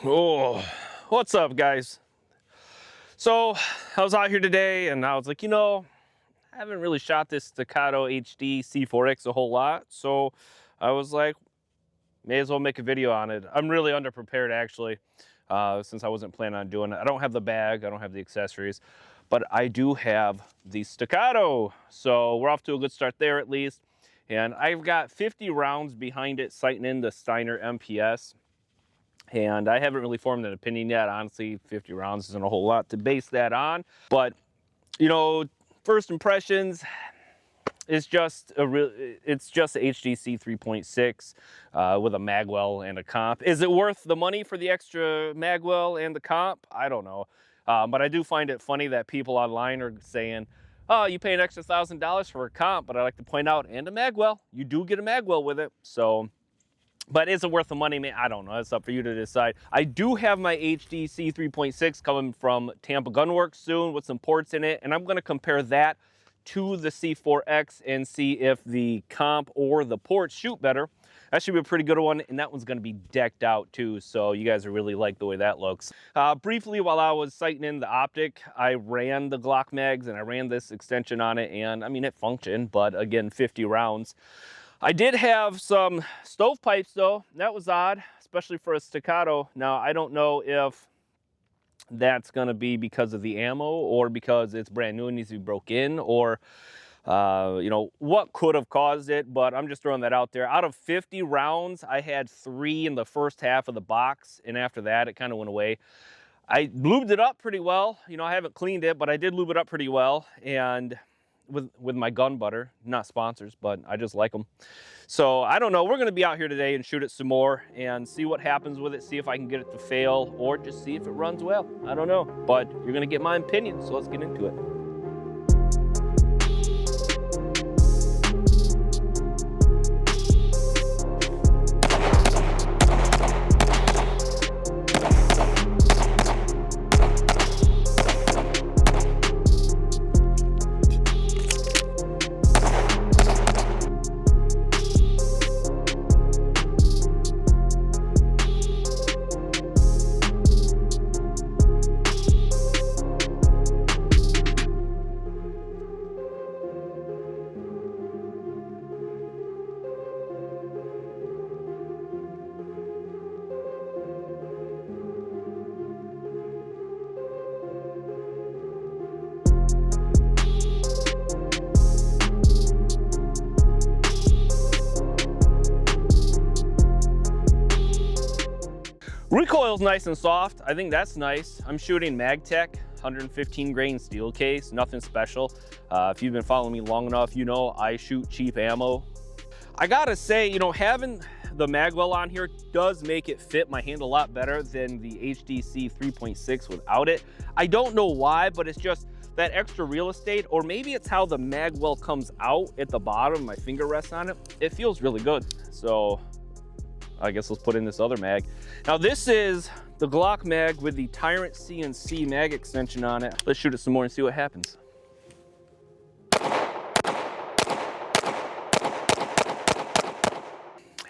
Oh, what's up, guys? So I was out here today and I was like, I haven't really shot this Staccato HD C4X a whole lot. So I was like, may as well make a video on it. I'm really underprepared actually, since I wasn't planning on doing it. I don't have the bag, I don't have the accessories, but I do have the Staccato. So we're off to a good start there at least. And I've got 50 rounds behind it, sighting in the Steiner MPS. And I haven't really formed an opinion yet. Honestly, 50 rounds isn't a whole lot to base that on. But, first impressions, it's just it's just a HDC 3.6 with a magwell and a comp. Is it worth the money for the extra magwell and the comp? I don't know. But I do find it funny that people online are saying, oh, you pay an extra $1,000 for a comp, but I like to point out, and a magwell. You do get a magwell with it. So, but is it worth the money? Man, I don't know. It's up for you to decide. I do have my HDC 3.6 coming from Tampa Gunworks soon with some ports in it, and I'm going to compare that to the C4X and see if the comp or the ports shoot better. That should be a pretty good one, and that one's going to be decked out too, so you guys will really like the way that looks. Briefly, while I was sighting in the optic, I ran the Glock mags and I ran this extension on it, and I mean, it functioned, but again, 50 rounds. I did have some stovepipes though. That was odd, especially for a Staccato. Now, I don't know if that's gonna be because of the ammo or because it's brand new and needs to be broke in, or what could have caused it, but I'm just throwing that out there. Out of 50 rounds, I had 3 in the first half of the box, and after that, it kind of went away. I lubed it up pretty well. I haven't cleaned it, but I did lube it up pretty well, and with my gun butter, not sponsors, but I just like them. So I don't know, we're gonna be out here today and shoot it some more and see what happens with it, see if I can get it to fail or just see if it runs well. I don't know, but you're gonna get my opinion, so let's get into it. Recoil's nice and soft. I think that's nice. I'm shooting MagTech 115 grain steel case, nothing special. If you've been following me long enough, you know I shoot cheap ammo. I gotta say, having the magwell on here does make it fit my hand a lot better than the HDC 3.6 without it. I don't know why, but it's just that extra real estate, or maybe it's how the magwell comes out at the bottom, my finger rests on it. It feels really good. So I guess let's put in this other mag. Now this is the Glock mag with the Tyrant CNC mag extension on it. Let's shoot it some more and see what happens.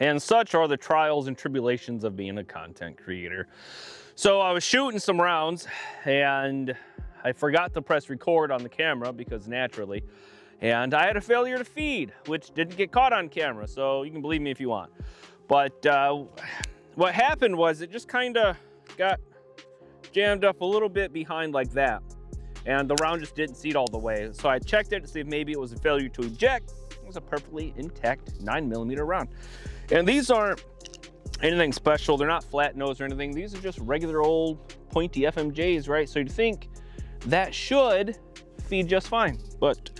And such are the trials and tribulations of being a content creator. So I was shooting some rounds and I forgot to press record on the camera because naturally, and I had a failure to feed, which didn't get caught on camera. So you can believe me if you want. But what happened was it just kind of got jammed up a little bit behind like that. And the round just didn't seat all the way. So I checked it to see if maybe it was a failure to eject. It was a perfectly intact 9mm round. And these aren't anything special. They're not flat nose or anything. These are just regular old pointy FMJs, right? So you'd think that should feed just fine, but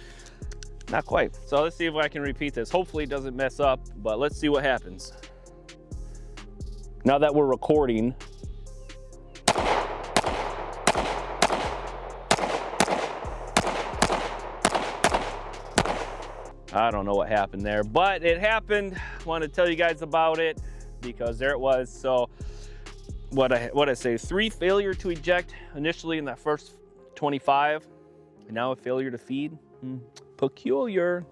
not quite. So let's see if I can repeat this. Hopefully it doesn't mess up, but let's see what happens. Now that we're recording, I don't know what happened there, but it happened. I want to tell you guys about it because there it was. So what I say, 3 failure to eject initially in that first 25, and now a failure to feed. Peculiar.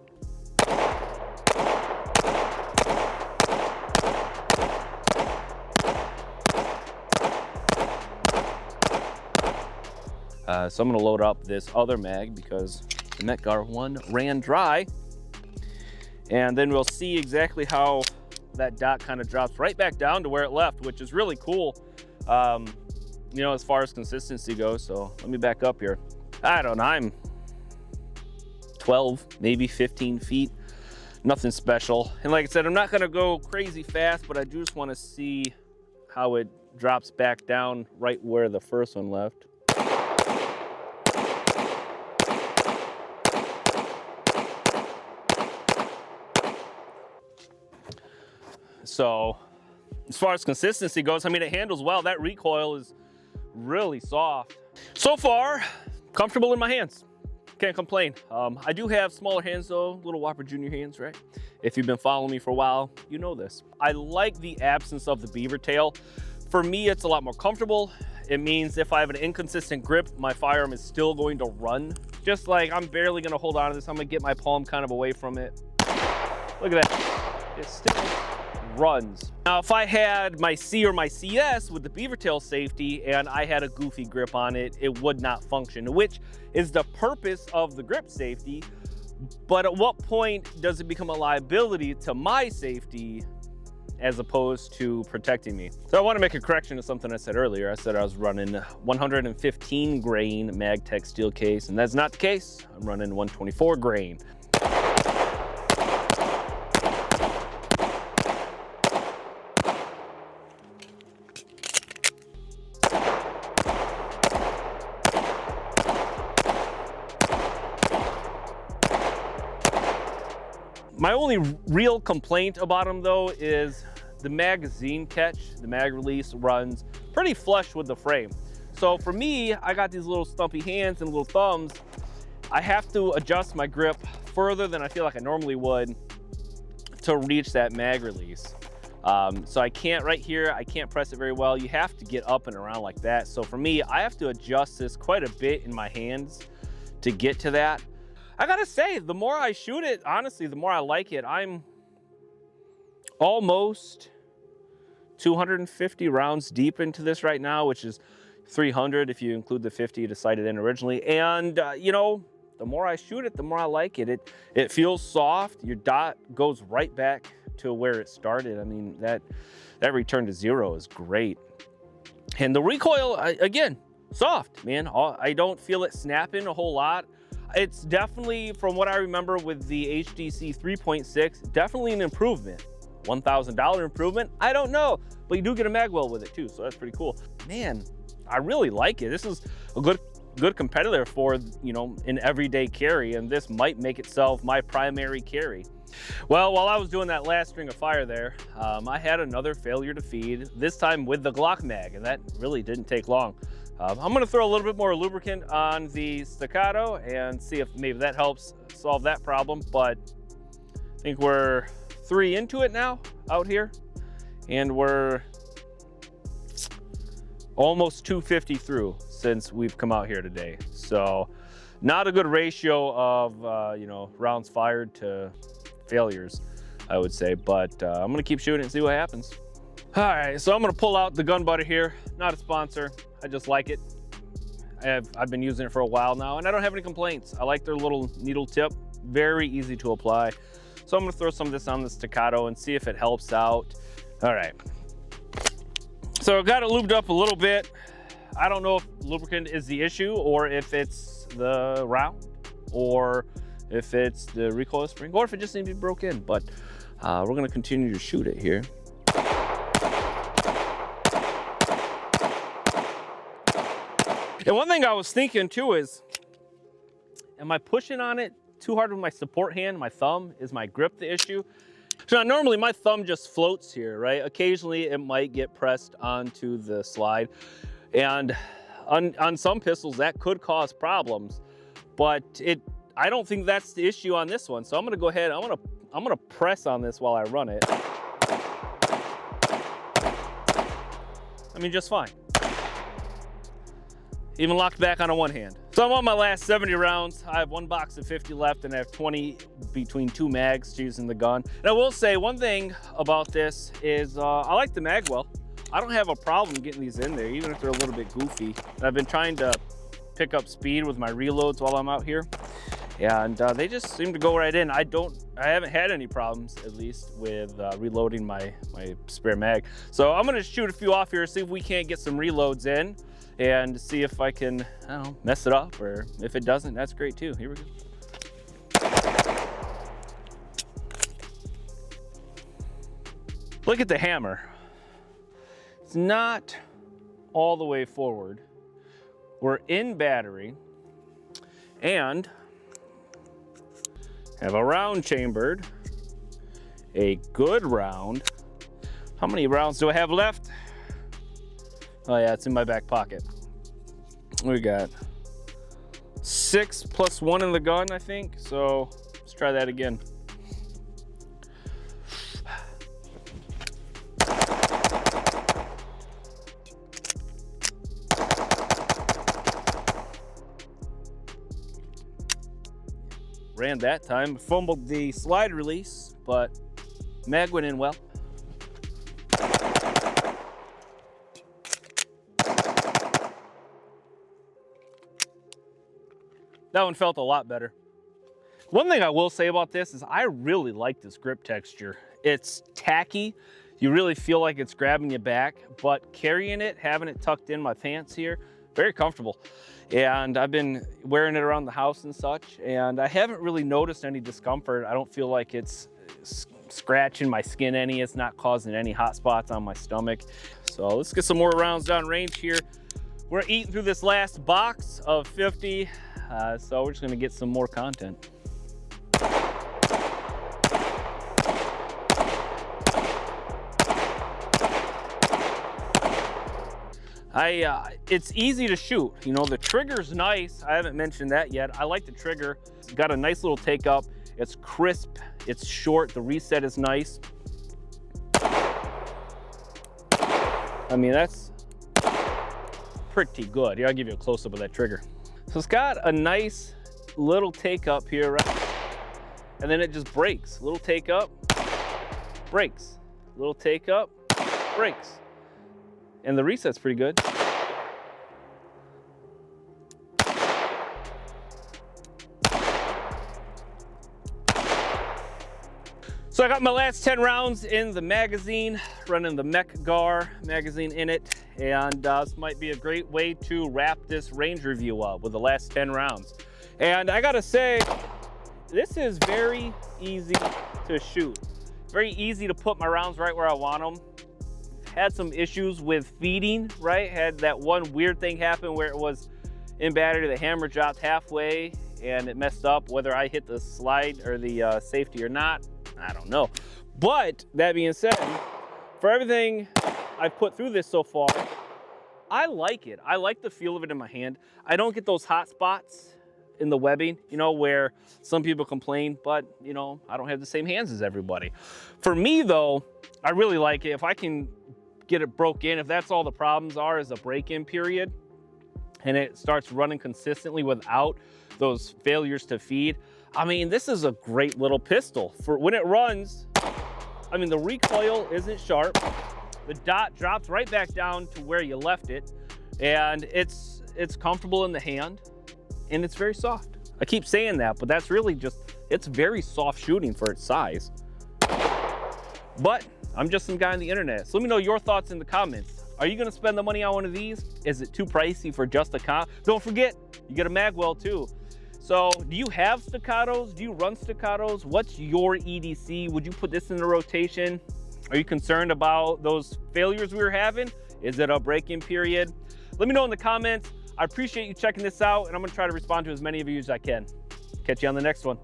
So I'm gonna load up this other mag because the Metgar one ran dry. And then we'll see exactly how that dot kind of drops right back down to where it left, which is really cool, you know, as far as consistency goes. So let me back up here. I don't know, I'm 12, maybe 15 feet, nothing special. And like I said, I'm not gonna go crazy fast, but I just wanna see how it drops back down right where the first one left. So as far as consistency goes, I mean, it handles well. That recoil is really soft. So far, comfortable in my hands. Can't complain. I do have smaller hands though, little Whopper Junior hands, right? If you've been following me for a while, you know this. I like the absence of the beaver tail. For me, it's a lot more comfortable. It means if I have an inconsistent grip, my firearm is still going to run. Just like I'm barely gonna hold on to this. I'm gonna get my palm kind of away from it. Look at that, it still runs. Now, if I had my C or my CS with the beaver tail safety and I had a goofy grip on it, it would not function, which is the purpose of the grip safety. But at what point does it become a liability to my safety as opposed to protecting me? So I want to make a correction to something I said earlier. I said I was running 115 grain Magtech steel case, and that's not the case. I'm running 124 grain. My only real complaint about them though is the magazine catch. The mag release runs pretty flush with the frame. So for me, I got these little stumpy hands and little thumbs. I have to adjust my grip further than I feel like I normally would to reach that mag release. So I can't right here, I can't press it very well. You have to get up and around like that. So for me, I have to adjust this quite a bit in my hands to get to that. I gotta say, the more I shoot it, honestly, the more I like it. I'm almost 250 rounds deep into this right now, which is 300 if you include the 50 to sight it in originally. And you know, the more I shoot it, the more I like it. It feels soft. Your dot goes right back to where it started. I mean, that return to zero is great. And the recoil, again, soft, man. I don't feel it snapping a whole lot. It's definitely, from what I remember with the HDC 3.6, definitely an improvement. $1,000 improvement? I don't know, but you do get a magwell with it too, so that's pretty cool. Man, I really like it. This is a good competitor for, you know, an everyday carry, and this might make itself my primary carry. Well, while I was doing that last string of fire there, I had another failure to feed, this time with the Glock mag, and that really didn't take long. I'm gonna throw a little bit more lubricant on the Staccato and see if maybe that helps solve that problem, but I think we're 3 into it now out here, and we're almost 250 through since we've come out here today. So not a good ratio of, you know, rounds fired to failures, I would say, but I'm gonna keep shooting and see what happens. All right, so I'm gonna pull out the gun butter here. Not a sponsor, I just like it. I've been using it for a while now and I don't have any complaints. I like their little needle tip, very easy to apply. So I'm gonna throw some of this on the Staccato and see if it helps out. All right, so I got it lubed up a little bit. I don't know if lubricant is the issue or if it's the round or if it's the recoil spring or if it just needs to be broke in, but we're gonna continue to shoot it here. And one thing I was thinking too is, am I pushing on it too hard with my support hand, my thumb? Is my grip the issue? So now, normally my thumb just floats here, right? Occasionally it might get pressed onto the slide. And on some pistols that could cause problems, but I don't think that's the issue on this one. So I'm gonna go ahead, I'm gonna press on this while I run it. I mean, just fine. Even locked back on one hand. So I'm on my last 70 rounds. I have one box of 50 left and I have 20 between 2 mags to use in the gun. And I will say one thing about this is I like the magwell. I don't have a problem getting these in there, even if they're a little bit goofy. And I've been trying to pick up speed with my reloads while I'm out here. And they just seem to go right in. I haven't had any problems, at least, with reloading my spare mag. So I'm gonna shoot a few off here, see if we can't get some reloads in, and see if I can, I don't know, mess it up, or if it doesn't, that's great too. Here we go. Look at the hammer. It's not all the way forward. We're in battery, and have a round chambered, a good round. How many rounds do I have left? Oh yeah, it's in my back pocket. We got 6 plus 1 in the gun, I think. So let's try that again. Ran that time, fumbled the slide release, but mag went in well. That one felt a lot better. One thing I will say about this is I really like this grip texture. It's tacky. You really feel like it's grabbing you back, but carrying it, having it tucked in my pants here, very comfortable. And I've been wearing it around the house and such, and I haven't really noticed any discomfort. I don't feel like it's scratching my skin any. It's not causing any hot spots on my stomach. So let's get some more rounds down range here. We're eating through this last box of 50, so we're just gonna get some more content. It's easy to shoot. You know, the trigger's nice. I haven't mentioned that yet. I like the trigger. It's got a nice little take up. It's crisp, it's short, the reset is nice. I mean, that's pretty good. Here, I'll give you a close-up of that trigger. So it's got a nice little take up here, right? And then it just breaks. Little take up, breaks. Little take up, breaks. And the reset's pretty good. So I got my last 10 rounds in the magazine, running the magwell magazine in it. And this might be a great way to wrap this range review up with the last 10 rounds. And I gotta say, this is very easy to shoot. Very easy to put my rounds right where I want them. Had some issues with feeding, right? Had that one weird thing happen where it was in battery, the hammer dropped halfway and it messed up. Whether I hit the slide or the safety or not, I don't know. But that being said, for everything I've put through this so far, I like it. I like the feel of it in my hand. I don't get those hot spots in the webbing, you know, where some people complain, but you know, I don't have the same hands as everybody. For me though, I really like it. If I can get it broke in, if that's all the problems are is a break-in period, and it starts running consistently without those failures to feed, I mean, this is a great little pistol. For when it runs, I mean, the recoil isn't sharp. The dot drops right back down to where you left it, and it's comfortable in the hand, and it's very soft. I keep saying that, but that's really just, it's very soft shooting for its size. But I'm just some guy on the internet. So let me know your thoughts in the comments. Are you gonna spend the money on one of these? Is it too pricey for just a comp? Don't forget, you get a magwell too. So do you have staccatos? Do you run staccatos? What's your EDC? Would you put this in the rotation? Are you concerned about those failures we were having? Is it a break-in period? Let me know in the comments. I appreciate you checking this out, and I'm gonna try to respond to as many of you as I can. Catch you on the next one.